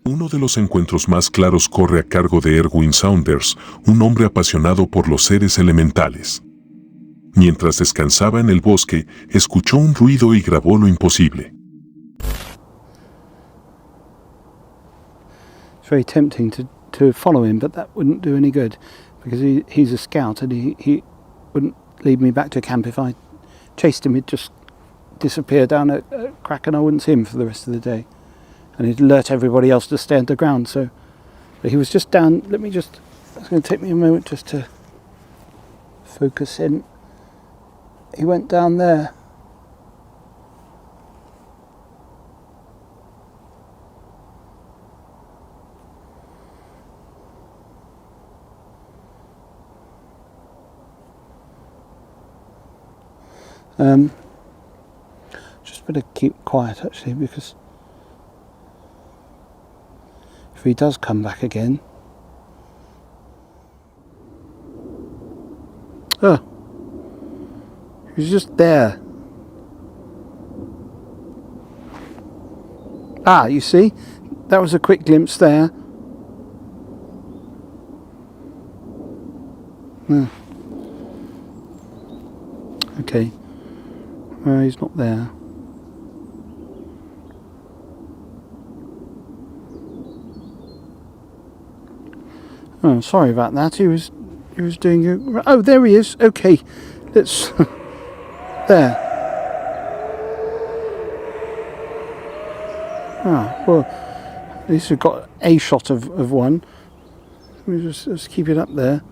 Uno de los encuentros más claros corre a cargo de Erwin Saunders, un hombre apasionado por los seres elementales. Mientras descansaba en el bosque, escuchó un ruido y grabó lo imposible. It's very tempting to follow him, but that wouldn't do any good because he's a scout and he wouldn't lead me back to camp. If I chased him, he'd just disappear down a crack and I wouldn't see him for the rest of the day. And he'd alert everybody else to stay underground. So but he was just down. It's going to take me a moment just to focus in. He went down there. Just better keep quiet actually, because if he does come back again, he was just there. You see, that was a quick glimpse there. Okay, he's not there. Oh, sorry about that. He was doing. Oh, there he is. Okay, let's. There. Well, at least we've got a shot of one. We just keep it up there.